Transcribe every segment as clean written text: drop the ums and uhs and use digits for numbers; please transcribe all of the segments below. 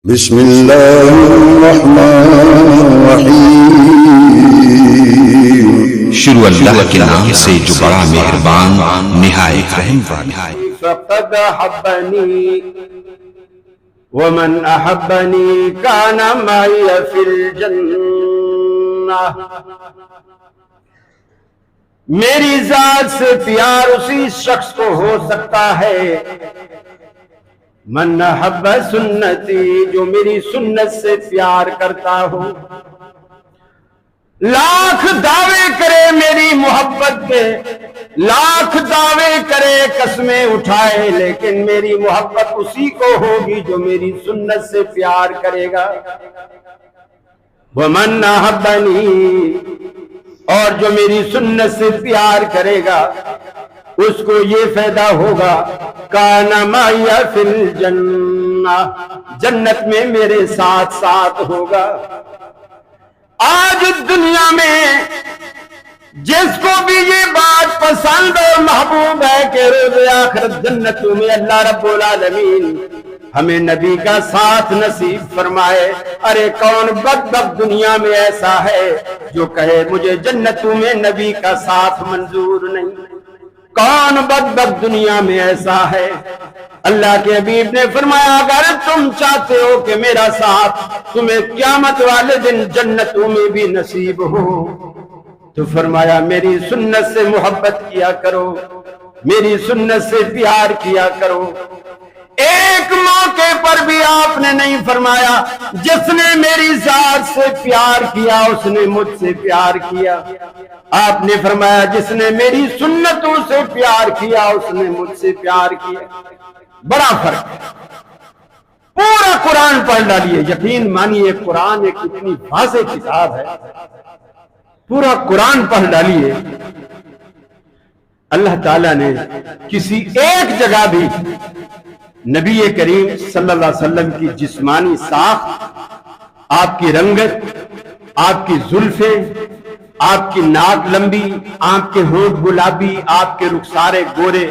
बिस्मिल्लाहिर्रहमानिर्रहीम। शुरू अल्लाह के नाम से जो बड़ा मेहरबान निहायत रहम वाला। फ़क़द हब्बनी वमन अहब्बनी काना माई फिल जन्नह। मेरी जात से प्यार उसी शख्स को हो सकता है मन अहब्ब सुन्नती, जो मेरी सुन्नत से प्यार करता हो। लाख दावे करे मेरी मोहब्बत के, लाख दावे करे कसमें उठाए, लेकिन मेरी मोहब्बत उसी को होगी जो मेरी सुन्नत से प्यार करेगा। वमन अहब्बनी, और जो मेरी सुन्नत से प्यार करेगा उसको ये फायदा होगा काना माया फिल जन्नह, जन्नत में मेरे साथ साथ होगा। आज दुनिया में जिसको भी ये बात पसंद और महबूब है कि रोज़ आखिरत जन्नतों में अल्लाह रब्बुल आलमीन हमें नबी का साथ नसीब फरमाए। अरे कौन बदबख्त दुनिया में ऐसा है जो कहे मुझे जन्नतों में नबी का साथ मंजूर नहीं। कौन बदबख्त दुनिया में ऐसा है। अल्लाह के हबीब ने फरमाया अगर तुम चाहते हो कि मेरा साथ तुम्हें क़यामत वाले दिन जन्नतों में भी नसीब हो, तो फरमाया मेरी सुन्नत से मोहब्बत किया करो, मेरी सुन्नत से प्यार किया करो। एक मौके पर भी आपने नहीं फरमाया जिसने मेरी जात से प्यार किया उसने मुझसे प्यार किया। आपने फरमाया जिसने मेरी सुन्नतों से प्यार किया उसने मुझसे प्यार किया। बड़ा फर्क है। पूरा कुरान पढ़ डालिए, यकीन मानिए कुरान एक इतनी वाज़ेह किताब है। पूरा कुरान पढ़ डालिए, अल्लाह ताला ने किसी एक जगह भी नबी करीम सल्लल्लाहु अलैहि वसल्लम की जिस्मानी साख, आपकी रंगत, आपकी जुल्फे, आपकी नाक लंबी, आपके होंठ गुलाबी, आपके रुखसारे गोरे,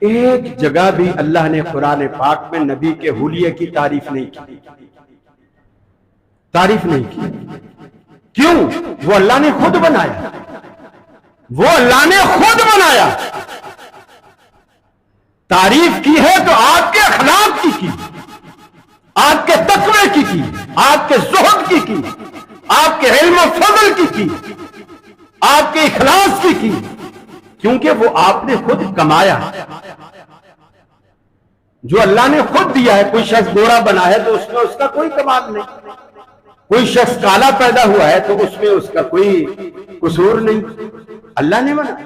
एक जगह भी अल्लाह ने कुरान पाक में नबी के हुलिये की तारीफ नहीं की। तारीफ नहीं की। क्यों? वो अल्लाह ने खुद बनाया, वो अल्लाह ने खुद बनाया। तारीफ की है तो आपके अखलाक की, आपके तकवे की, आपके ज़ुहद की, आपके इल्म और फज़ल की, आपके इखलास की, क्योंकि वो आपने खुद कमाया। जो अल्लाह ने खुद दिया है। कोई शख्स गोरा बना है तो उसमें उसका कोई कमाल नहीं, कोई शख्स काला पैदा हुआ है तो उसमें उसका कोई कसूर नहीं, अल्लाह ने बना।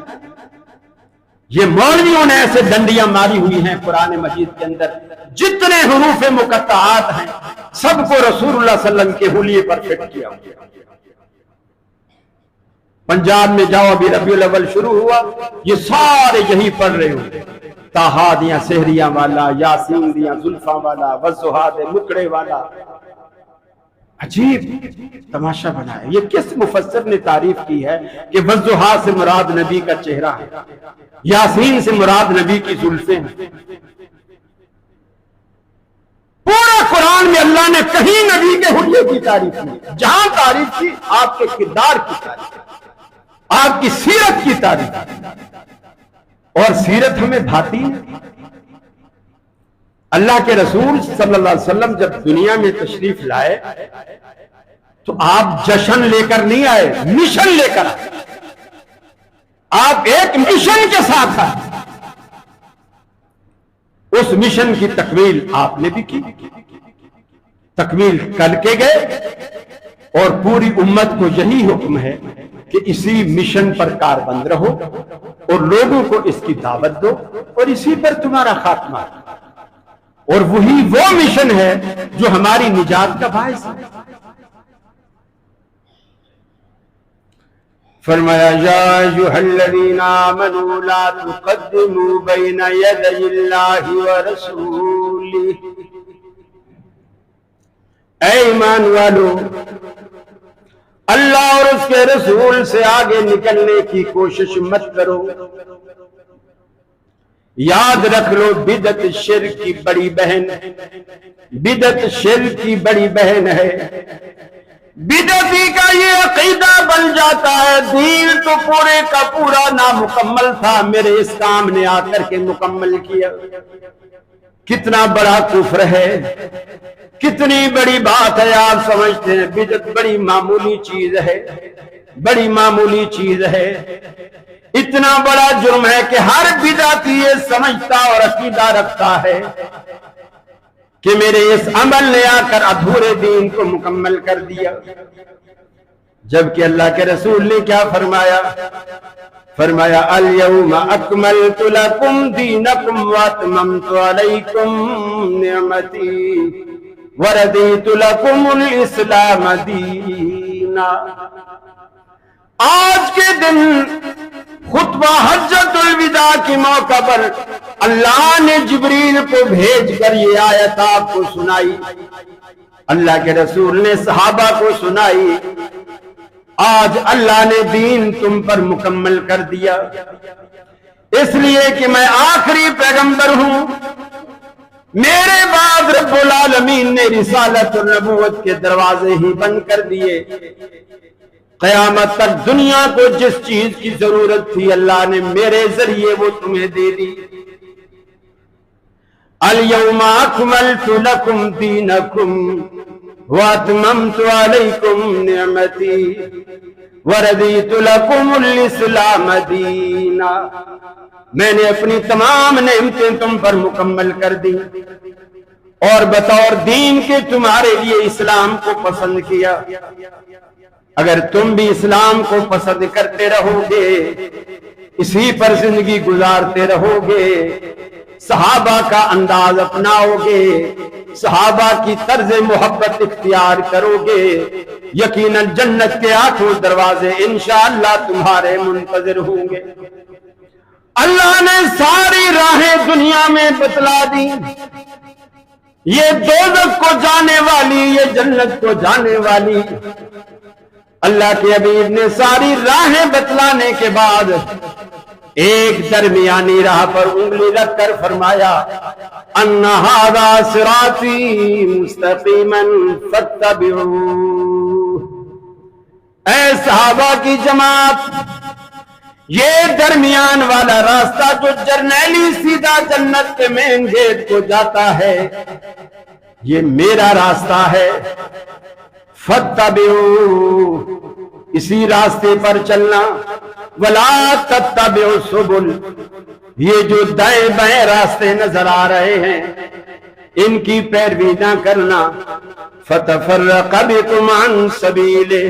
ये मौलवियों ने ऐसे डंडियां मारी हुई हैं कुरान मजीद के अंदर, जितने हुरूफ मुकत्ताआत हैं सबको रसूलुल्लाह सल्लल्लाहु अलैहि वसल्लम के हुलिये पर फिट किया। पंजाब में जाओ, अभी रबीउल अव्वल शुरू हुआ, ये सारे यही पढ़ रहे होंगे। ताहा दिया सहरिया वाला, यासीन दिया जुल्फा वाला, वज़्ज़ुहा दे मुकड़े वाला। अजीब तमाशा बनाया। ये किस मुफस्सिर ने तारीफ की है कि वज़्ज़ुहा से मुराद नबी का चेहरा है, यासीन से मुराद नबी की जुल्फे हैं। पूरा कुरान में अल्लाह ने कहीं नबी के हुलिये की तारीफ नहीं। जहां तारीफ की आपके किरदार की तारीफ, आपकी सीरत की तारीफ, और सीरत हमें भाती है। अल्लाह के रसूल सल्लल्लाहु अलैहि वसल्लम जब दुनिया में तशरीफ लाए तो आप जश्न लेकर नहीं आए, मिशन लेकर आए। आप एक मिशन के साथ आए। उस मिशन की तकमील आपने भी की, तकमील करके गए, और पूरी उम्मत को यही हुक्म है कि इसी मिशन पर कारबंद रहो और लोगों को इसकी दावत दो और इसी पर तुम्हारा खात्मा। और वही वो मिशन है जो हमारी निजात का बाइस है। फरमाया या अय्युहल्लज़ीना आमनू ला तुक़द्दिमू बैना यदयिल्लाहि व रसूलिही। ऐ ईमान वालो, अल्लाह और उसके रसूल से आगे निकलने की कोशिश मत करो। याद रख लो, बिदत शिर्क की बड़ी बहन, बिदत शिर्क की बड़ी बहन है। बिदती का ये अकीदा बन जाता है, दीन तो पूरे का पूरा नामुकम्मल था, मेरे इस काम ने आकर के मुकम्मल किया। कितना बड़ा कुफ्र है, कितनी बड़ी बात है। आप समझते हैं बिदत बड़ी मामूली चीज है, बड़ी मामूली चीज है। इतना बड़ा जुर्म है कि हर बिदअती ये समझता और अकीदा रखता है कि मेरे इस अमल ने आकर अधूरे दीन को मुकम्मल कर दिया। जबकि अल्लाह के रसूल ने क्या फरमाया? फरमाया अल यौम अकमलतु लकुम दीनकुम व अतममतु अलैकुम निअमती व रदीतु लकुमुल इस्लाम दीना। आज के दिन खुतबा हज्जतुल विदा के मौका पर अल्लाह ने जिब्रील को भेजकर ये आयत आपको सुनाई, अल्लाह के रसूल ने सहाबा को सुनाई। आज अल्लाह ने दीन तुम पर मुकम्मल कर दिया, इसलिए कि मैं आखिरी पैगंबर हूं। मेरे बाद रब्बुल आलमीन ने रिसालत और नबूवत के दरवाजे ही बंद कर दिए। क़यामत तक दुनिया को जिस चीज की जरूरत थी अल्लाह ने मेरे जरिए वो तुम्हें दे दी। अल यौमा अकमलतु लकुम दीनकुम व अतममतु अलैकुम निअमती व रदीतु लकुमुल इस्लाम दीना। मैंने अपनी तमाम नेमतें तुम पर मुकम्मल कर दी और बतौर दीन के तुम्हारे लिए इस्लाम को पसंद किया। अगर तुम भी इस्लाम को पसंद करते रहोगे, इसी पर जिंदगी गुजारते रहोगे, सहाबा का अंदाज अपनाओगे, सहाबा की तर्ज मोहब्बत इख्तियार करोगे, यकीनन जन्नत के 8 दरवाजे इंशाअल्लाह तुम्हारे मुंतजिर होंगे। अल्लाह ने सारी राहें दुनिया में बतला दी, ये दोज़ख को जाने वाली, ये जन्नत को जाने वाली। अल्लाह के हबीब ने सारी राहें बतलाने के बाद एक दरमियानी राह पर उंगली रखकर फरमाया अन्ना हाज़ा सिराती मुस्तक़ीमन फत्तबिऊ। ऐ सहाबा की जमात, ये दरमियान वाला रास्ता जो जरनैली सीधा जन्नत के मेन गेट को जाता है, ये मेरा रास्ता है। फत्तबिऊ, इसी रास्ते पर चलना। वला तत्तबिऊ सुबुल, ये जो दाएं बाएं रास्ते नजर आ रहे हैं इनकी पैरवी ना करना। फतफर्रक़ बिकुम अन सबीले,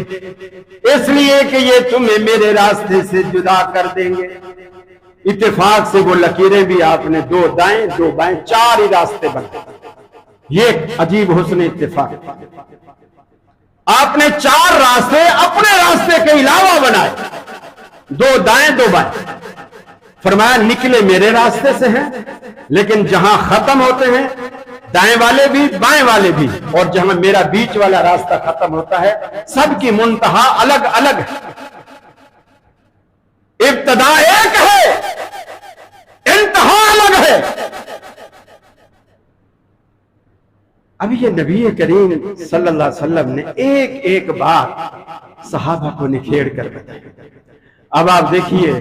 इसलिए कि ये तुम्हें मेरे रास्ते से जुदा कर देंगे। इत्तेफाक से वो लकीरें भी आपने 2 दाएं 2 बाएं 4 ही रास्ते बनाए। ये अजीब हुस्न इत्तेफाक, आपने 4 रास्ते अपने रास्ते के अलावा बनाए, 2 दाएं 2 बाएं। फरमाया निकले मेरे रास्ते से हैं, लेकिन जहां खत्म होते हैं दाएं वाले भी बाएं वाले भी, और जहां मेरा बीच वाला रास्ता खत्म होता है, सबकी मुंतहा अलग अलग है। इब्तदा एक है, इंतहा अलग है। अभी ये नबी करीम सल्लल्लाहु अलैहि वसल्लम ने एक एक बात सहाबा को निखेड़ कर बताया। अब आप देखिए,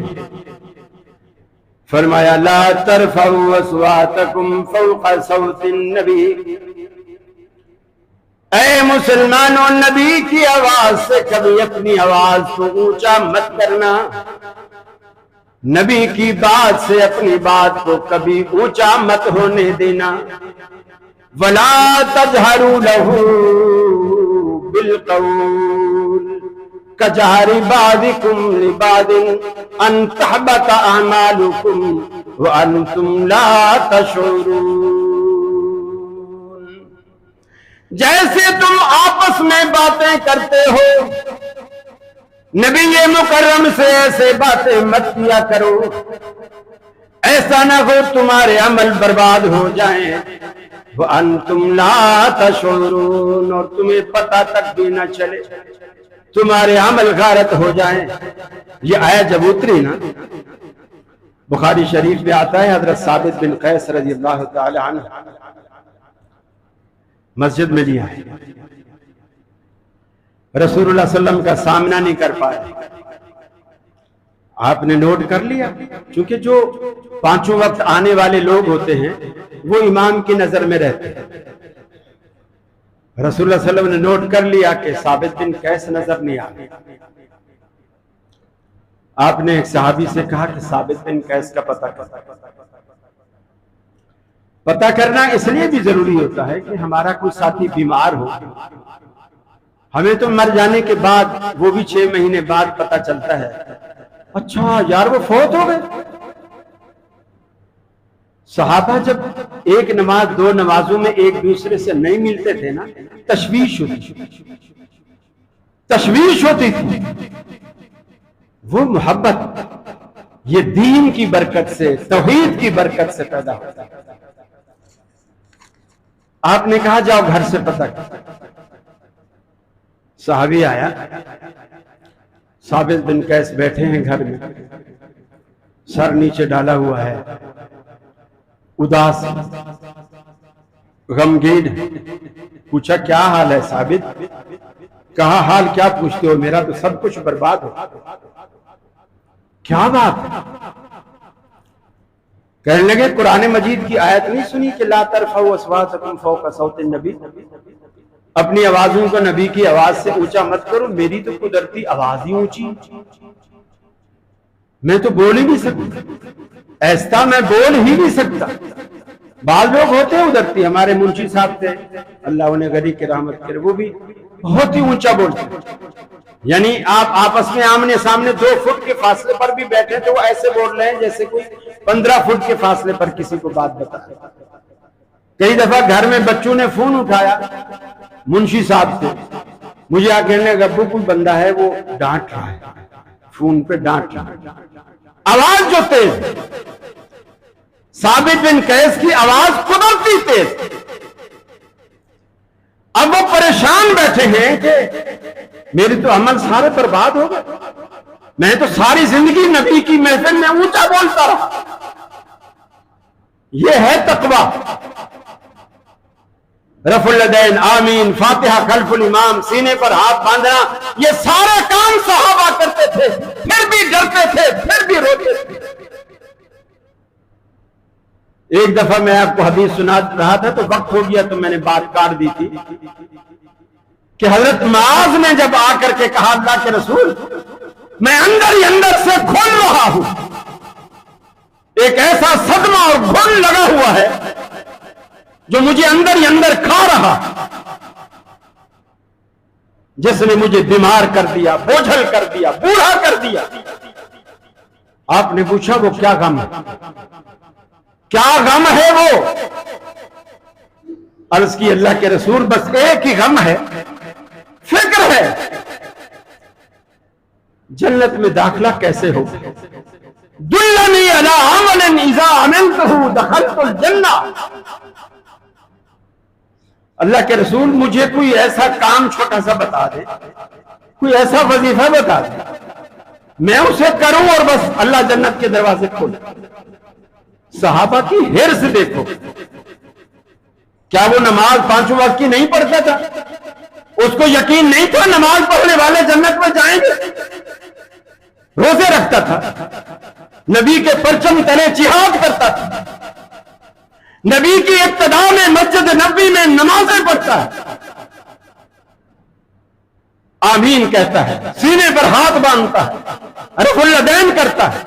फरमाया ला तरफऊ अस्वातकुम फौक़ सौतिन नबी। ऐ मुसलमानों, नबी की आवाज से कभी अपनी आवाज को ऊंचा मत करना, नबी की बात से अपनी बात को कभी ऊंचा मत होने देना। वला तजहरू लहू बिलकौल कजहरी बादिकुम लिबादिन अन तहबत अमालुकुम व अंतुम ला तशऊरून। जैसे तुम आपस में बातें करते हो, नबी ये मुकर्रम से ऐसे बातें मत किया करो, ऐसा ना हो तुम्हारे अमल बर्बाद हो जाएं। व अंतुम ला तशऊरून, और तुम्हें पता तक भी ना चले, तुम्हारे अमल गारत हो जाएं। ये आयत जब उतरी ना, बुखारी शरीफ में आता है, हजरत साबित बिन कैस रज़ियल्लाहु ताला अन्हु मस्जिद में लिया है, रसूलुल्लाह सल्लल्लाहु अलैहि वसल्लम का सामना नहीं कर पाए। आपने नोट कर लिया, क्योंकि जो पांचों वक्त आने वाले लोग होते हैं वो इमाम की नजर में रहते हैं। रसूलुल्लाह सल्लल्लाहु अलैहि वसल्लम ने नोट कर लिया कि साबित बिन कैस नजर नहीं आ रहे। आपने एक सहाबी से कहा कि साबित बिन कैस का पता करना इसलिए भी जरूरी होता है कि हमारा कोई साथी बीमार हो, हमें तो मर जाने के बाद, वो भी 6 महीने बाद पता चलता है, अच्छा यार वो फौत हो गए। सहाबा जब एक नमाज 2 नमाजों में एक दूसरे से नहीं मिलते थे ना, तशवीश होती थी। वो मोहब्बत ये दीन की बरकत से, तौहीद की बरकत से पैदा होता है। आपने कहा जाओ घर से पता कर। सहाबी आया, साबित बिन कैस बैठे हैं घर में, सर नीचे डाला हुआ है, उदास, गमगीन। पूछा क्या हाल है साबित? कहा हाल क्या पूछते हो, मेरा तो सब कुछ बर्बाद हो। क्या बात? कहने लगे कुरान मजीद की आयत नहीं सुनी कि ला तरफऊ अस्वातकुम फौका सौतिन नबी, अपनी आवाजों को नबी की आवाज से ऊंचा मत करो। मेरी तो कुदरती आवाज ही ऊंची, मैं तो बोल ही नहीं सकता, ऐसा मैं बोल ही नहीं सकता। बाल लोग होते हैं उधरती, हमारे मुंशी साहब थे, अल्लाह उन्हें गरीब की रहमत करे, वो भी बहुत ही ऊंचा बोलते। यानी आप आपस में आमने सामने 2 फुट के फासले पर भी बैठे तो वो ऐसे बोल रहे हैं जैसे कोई 15 फुट के फासले पर किसी को बात बता। कई दफा घर में बच्चों ने फोन उठाया मुंशी साहब से, मुझे आके कहने लगा अब्बू कोई बंदा है वो डांट रहा है, फोन पे डांट रहा है। आवाज जो तेज, साबित बिन कैस की आवाज कुदरती तेज। अब वो परेशान बैठे हैं कि मेरे तो अमल सारे बर्बाद हो गए, मैं तो सारी जिंदगी नबी की महफिल में ऊंचा बोलता रहा। यह है तकवा, रफुल यदैन, आमीन, फातिहा खल्फुल इमाम, सीने पर हाथ बांधना, ये सारे काम सहाबा करते थे, फिर भी डरते थे, फिर भी रोते थे। एक दफा मैं आपको हदीस सुना रहा था तो वक्त हो गया तो मैंने बात काट दी थी कि हजरत मुआज ने जब आकर के कहा अल्लाह के रसूल मैं अंदर ही अंदर से घुल रहा हूं, एक ऐसा सदमा और घुल लगा हुआ है जो मुझे अंदर ही अंदर खा रहा, जिसने मुझे बीमार कर दिया, बोझल कर दिया, बूढ़ा कर दिया। आपने पूछा वो क्या गम है, क्या गम है वो? अर्ज की अल्लाह के रसूल बस एक ही गम है, फिक्र है जन्नत में दाखिला कैसे हो। दुल्लनी अला अमलिन इज़ा अमिलतहु दखलतुल जन्ना। अल्लाह के रसूल मुझे कोई ऐसा काम छोटा सा बता दे, कोई ऐसा वजीफा बता दे, मैं उसे करूं और बस अल्लाह जन्नत के दरवाजे खोले। सहाबा की हिर्स देखो, क्या वो नमाज 5 वक्त की नहीं पढ़ता था? उसको यकीन नहीं था नमाज पढ़ने वाले जन्नत में जाएंगे? रोजे रखता था, नबी के परचम तले जिहाद करता था, नबी की इब्तिदा में मस्जिद नबी में नमाजें पढ़ता है, आमीन कहता है, सीने पर हाथ बांधता है, रफुल यदैन करता है,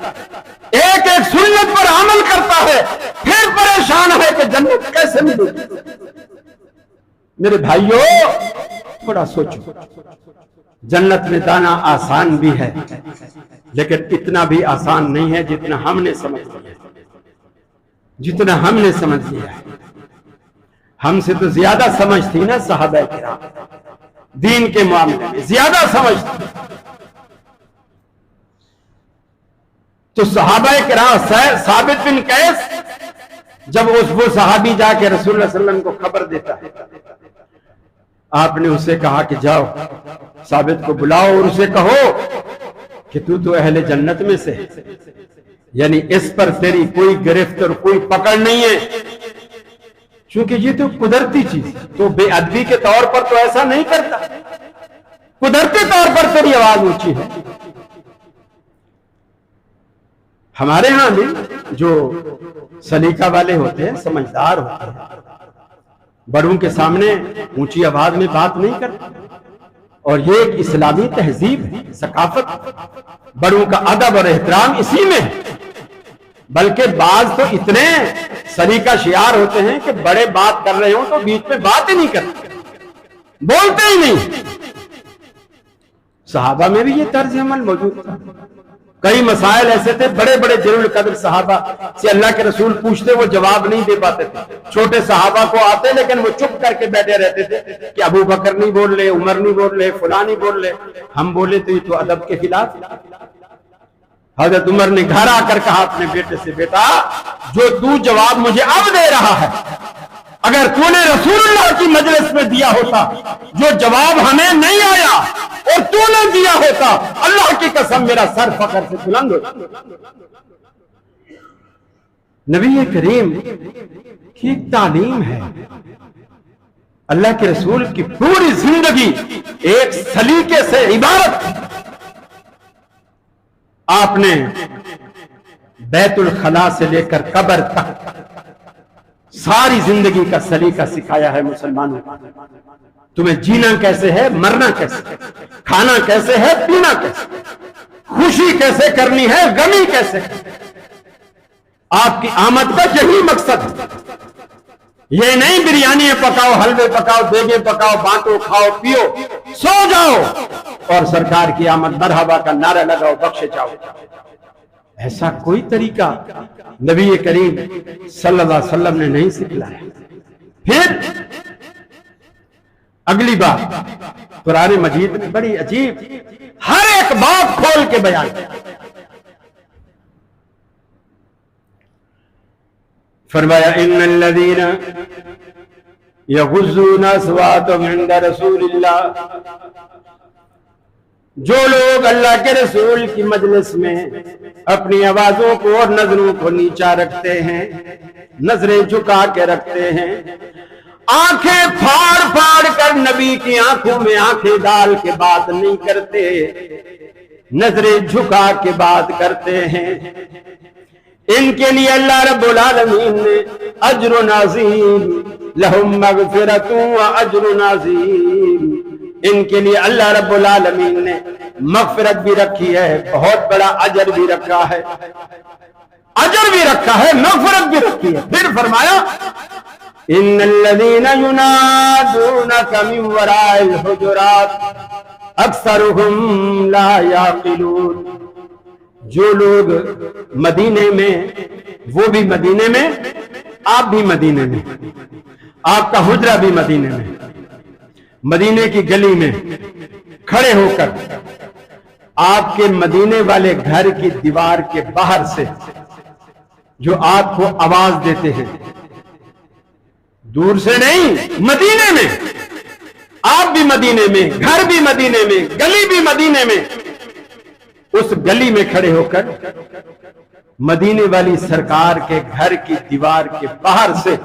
एक एक सुन्नत पर अमल करता है, फिर परेशान है कि जन्नत कैसे मिलेगी। मेरे भाइयों थोड़ा सोचो, जन्नत में जाना आसान भी है लेकिन इतना भी आसान नहीं है जितना हमने समझ लिया, जितना हमने समझ लिया है। हमसे तो ज्यादा समझ थी ना सहाबा किराम, दीन के मामले में ज्यादा समझ थी। तो सहाबा किराम, साबित बिन कैस जब वो सहाबी जाके रसूलुल्लाह सल्लल्लाहु अलैहि वसल्लम को खबर देता है, आपने उससे कहा कि जाओ साबित को बुलाओ और उसे कहो कि तू तो अहले जन्नत में से। यानी इस पर तेरी कोई गिरफ्त और कोई पकड़ नहीं है, क्योंकि ये तो कुदरती चीज। तो बेअदबी के तौर पर तो ऐसा नहीं करता, कुदरती तौर पर तेरी आवाज ऊंची है। हमारे यहां भी जो सलीका वाले होते हैं, समझदार होते हैं, बड़ों के सामने ऊंची आवाज में बात नहीं करते। और ये एक इस्लामी तहजीब है, सकाफत, बड़ों का अदब और एहतराम इसी में है। बल्कि बाज तो इतने सलीका शियार होते हैं कि बड़े बात कर रहे हो तो बीच में बात ही नहीं करते, बोलते ही नहीं। सहाबा में भी ये तर्ज अमल मौजूद था। कई मसाइल ऐसे थे, बड़े बड़े जरूर कदर सहाबा से अल्लाह के रसूल पूछते, वो जवाब नहीं दे पाते थे। छोटे सहाबा को आते, लेकिन वो चुप करके बैठे रहते थे कि अबू बकर नहीं बोल रहे, उमर नहीं बोल रहे, फुला नहीं बोल रहे, हम बोले तो ये तो अदब के खिलाफ। हजरत उमर ने घर आकर कहा अपने बेटे से, बेटा जो तू जवाब मुझे अब दे रहा है, अगर तूने रसूलुल्लाह की मजलिस में दिया होता, जो जवाब हमें नहीं आया और तूने दिया होता, अल्लाह की कसम मेरा सर फखर से बुलंद होता। नबी करीम की एक तालीम है, अल्लाह के रसूल की पूरी जिंदगी एक सलीके से इबारत। आपने बैतुल खला से लेकर कब्र तक सारी जिंदगी का सलीका सिखाया है मुसलमानों को। तुम्हें जीना कैसे है, मरना कैसे, खाना कैसे है, पीना कैसे, खुशी कैसे करनी है, गमी कैसे। आपकी आमद का यही मकसद है। ये नहीं बिरयानी पकाओ, हलवे पकाओ, देगे पकाओ, बांटो, खाओ, पियो, सो जाओ और सरकार की आमद मरहबा का नारा लगाओ, बख्शे जाओ। ऐसा कोई तरीका नबी करीम सल्लल्लाहु अलैहि वसल्लम ने नहीं सिखलाया। फिर अगली बात, कुरान मजीद में बड़ी अजीब हर एक बात खोल के बयान फरमाया, इन्नल्लज़ीना यग़ुज़्ज़ूना अस्वातहुम इंदा रसूलिल्लाह, जो लोग अल्लाह के रसूल की मजलिस में अपनी आवाजों को और नजरों को नीचा रखते हैं, नजरें झुका के रखते हैं, आंखें फाड़ फाड़ कर नबी की आंखों में आंखें डाल के बात नहीं करते, नजरें झुका के बात करते हैं, इनके लिए अल्लाह रब्बुल आलमीन ने अज्रुन अज़ीम लहुम मग़फ़िरतुन व अज्रुन अज़ीम, इनके लिए अल्लाह रब्बुल आलमीन ने मग़फ़िरत भी रखी है, बहुत बड़ा अजर भी रखा है, अजर भी रखा है, मग़फ़िरत भी रखी है। फिर फरमाया, इन्नल्लज़ीना युनादूनका मिन वराइल हुजुरात अक्सरुहुम ला याक़िलून, जो लोग मदीने में, वो भी मदीने में, आप भी मदीने में, आपका हुजरा भी मदीने में, मदीने की गली में खड़े होकर आपके मदीने वाले घर की दीवार के बाहर से जो आपको आवाज देते हैं, दूर से नहीं, मदीने में, आप भी मदीने में, घर भी मदीने में, गली भी मदीने में, उस गली में खड़े होकर मदीने वाली सरकार के घर की दीवार के बाहर से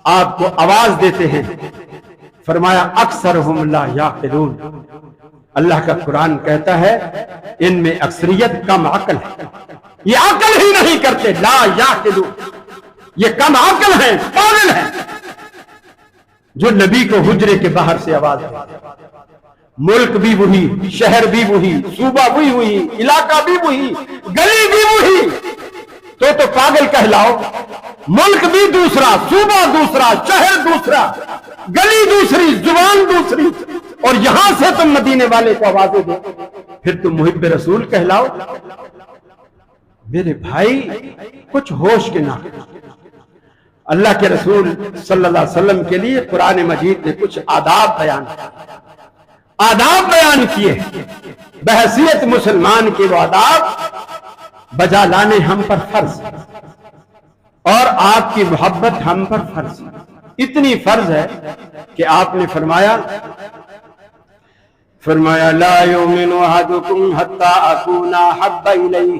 आपको आवाज देते हैं। फरमाया, अक्सरुहुम ला याक़िलून, अल्लाह का कुरान कहता है इनमें अक्सरियत कम अक्ल है, ये अक्ल ही नहीं करते, ला याक़िलून, ये कम अक्ल है, पागल है, जो नबी को हुजरे के बाहर से आवाज दे। मुल्क भी वही, शहर भी वही, सूबा भी वही, इलाका भी वही, गली भी वही, तो पागल कहलाओ। मुल्क भी दूसरा, सूबा दूसरा, शहर दूसरा, गली दूसरी, जुबान दूसरी, और यहां से तुम मदीने वाले को आवाजें दो, फिर तुम मुहिब्ब रसूल कहलाओ। मेरे भाई, कुछ होश के ना। अल्लाह के रसूल सल्लल्लाहु अलैहि वसल्लम के लिए कुरान मजीद ने कुछ आदाब बयान किए, बहैसियत मुसलमान के वो आदाब बजा लाने हम पर फर्ज, और आपकी मोहब्बत हम पर फर्ज, इतनी फर्ज है कि आपने फरमाया ला युमिनु अहदुकुम हत्ता अकूना हब्बा इलैहि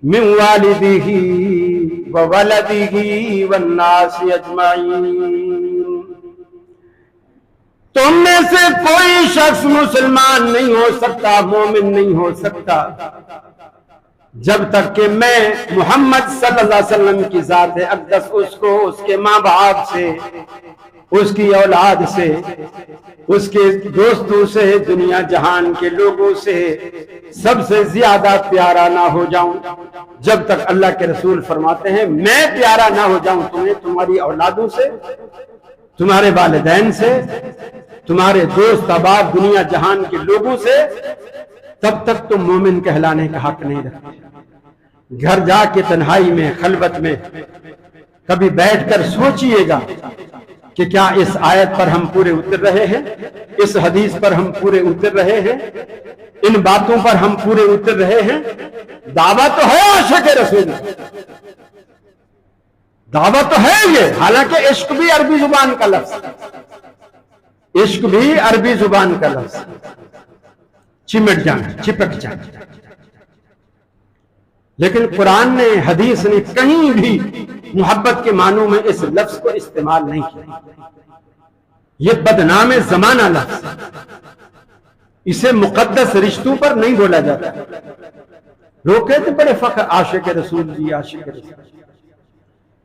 मिन वालिदिही व वलदिही वन्नासि अजमाइन। तुम में से कोई शख्स मुसलमान नहीं हो सकता, मोमिन नहीं हो सकता, जब तक कि मैं मोहम्मद सल्लल्लाहु अलैहि वसल्लम की ज़ात अक़दस उसको उसके माँ बाप से, उसकी औलाद से, उसके दोस्तों से, दुनिया जहान के लोगों से सबसे ज्यादा प्यारा ना हो जाऊं। जब तक अल्लाह के रसूल फरमाते हैं मैं प्यारा ना हो जाऊं तुम्हें, तुम्हारी औलादों से, तुम्हारे वालिदैन से, तुम्हारे दोस्त अहबाब, दुनिया जहान के लोगों से, तब तक तुम मोमिन कहलाने का हक नहीं रखते। घर जाके तन्हाई में, खलवत में कभी बैठकर सोचिएगा कि क्या इस आयत पर हम पूरे उतर रहे हैं, इस हदीस पर हम पूरे उतर रहे हैं, इन बातों पर हम पूरे उतर रहे हैं। दावा तो है आशिक रसूल, दावा तो है ये, हालांकि इश्क भी अरबी जुबान का लफ्ज, इश्क भी अरबी जुबान का लफ्ज, चिमट जाना, चिपक जाना। लेकिन कुरान ने, हदीस ने कहीं भी मोहब्बत के मानों में इस लफ्ज को इस्तेमाल नहीं किया। ये बदनाम जमाना लफ्ज, इसे मुकद्दस रिश्तों पर नहीं बोला जाता। लोग कहते बड़े फख्र, आशिक रसूल जी, आशिक रसूल,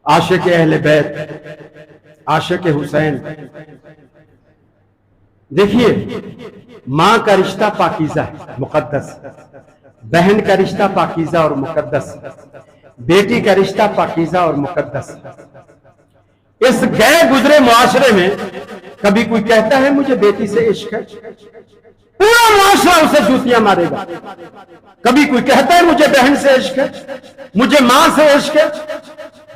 आशिक अहले बैत, आशिक हुसैन। देखिए, मां का रिश्ता पाकीज़ा है, मुकद्दस, बहन का रिश्ता पाकीज़ा और मुकद्दस, बेटी का रिश्ता पाकीज़ा और मुकद्दस। इस गए गुजरे मुआशरे में कभी कोई कहता है मुझे बेटी से इश्क है, पूरा मुआशरा उसे जूतियां मारेगा। कभी कोई कहता है मुझे बहन से इश्क है, मुझे मां से इश्क है,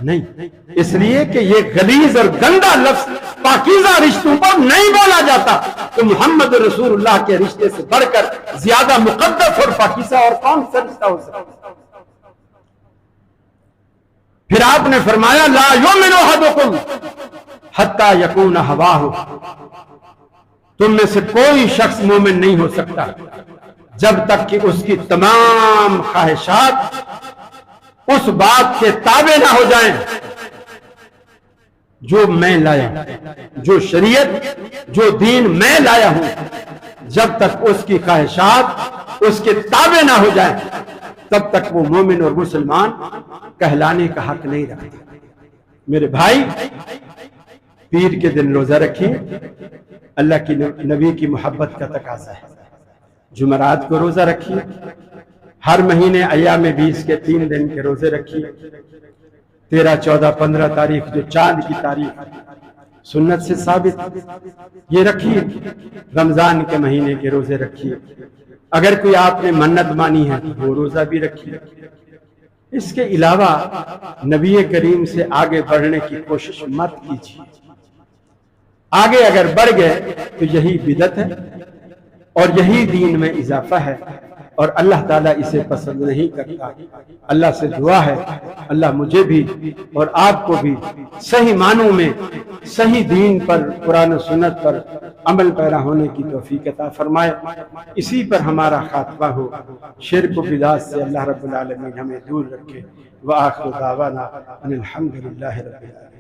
नहीं, इसलिए कि ये गलीज और गंदा लफ्ज पाकीज़ा रिश्तों पर नहीं बोला जाता। तो मोहम्मद रसूलुल्लाह के रिश्ते से बढ़कर ज्यादा मुकद्दस और पाकीज़ा और कौन सा रिश्ता हो सकता। फिर आपने फरमाया ला युमिनु अहदुकुम हत्ता यकून हवाहु, तुम में से कोई शख्स मोमिन नहीं हो सकता जब तक कि उसकी तमाम ख्वाहिशात उस बात के ताबे ना हो जाएं जो मैं लाया, जो शरीयत, जो दीन मैं लाया हूं। जब तक उसकी ख्वाहिशात उसके ताबे ना हो जाए तब तक वो मोमिन और मुसलमान कहलाने का हक नहीं रखता। मेरे भाई, पीर के दिन रोजा रखिए, अल्लाह की नबी की मोहब्बत का तकाजा है। जुमरात को रोजा रखिए, हर महीने अय्याम 20 के 3 दिन के रोजे रखिए। 13, 14, 15 तारीख जो चांद की तारीख सुन्नत से साबित, ये रखिए। रमजान के महीने के रोजे रखिए। अगर कोई आपने मन्नत मानी है तो वो रोजा भी रखिए। इसके अलावा नबी करीम से आगे बढ़ने की कोशिश मत कीजिए। आगे अगर बढ़ गए तो यही बिदअत है और यही दीन में इजाफा है और अल्लाह ताला इसे पसंद नहीं करता। अल्लाह से दुआ है, अल्लाह मुझे भी और आपको भी सही मानों में सही दीन पर, कुरान और सुन्नत पर अमल पैरा होने की तौफीक अता फरमाए। इसी पर हमारा खात्मा हो। शिर्क व बिदात से अल्लाह रब्बुल आलमीन हमें दूर रखे। व आखिर दावाना अनिल हम्दुलिल्लाहि रब्बिल आलमीन।